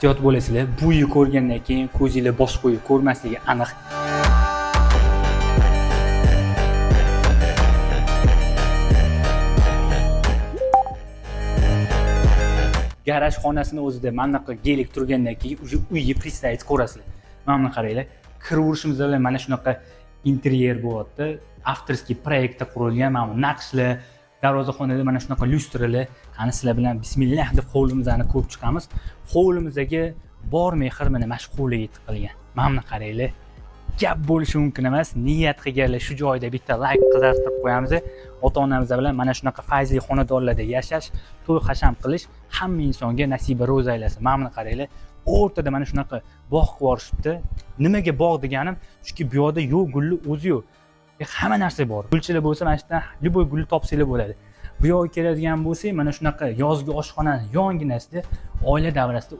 ehtiyot bo'lasizlar. Bu uyni ko'rgandan keyin ko'zingizlar boshqa uyni ko'rmasligi aniq. Garaj xonasini o'zida mana bunaqa gelik turgandan keyin уже uyga представить ko'rasizlar. Mana buni qaranglar. Kiraverishimiz bilan mana shunaqa interyer bo'lyapti. Avtorskiy proyektda qurilgan mana bu naqshlar, darvozaxonada mana shunaqa lyustralar. Qani sizlar bilan bismillah deb hovlimizni ko'rib chiqamiz. Hovlimizga bor mehr mana shu hovliga yetib qilgan. Mana buni qaranglar. Gap bo'lishi mumkin emas. Niyat qilganlar shu joyda bitta like qidirtirib qo'yamiz. Ota-onamiz bilan mana shunaqa fayzli xonadonlarda yashash, to'y hasham qilish hamma insonga nasiba ro'z aylasin. Mana buni qaranglar. O'rtada mana shunaqa bog' qurishibdi. Nimaga bog' deganim, chunki bu yerda yo'q gulli o'zi yo'q. Hamma narsa bor. Gulchilar bo'lsa mana shundan любой gulni topsanglar bo'ladi. Bu yoqqa keladigan bo'lsak, mana shunaqa yozgi oshxonani yonginasida oila davrasida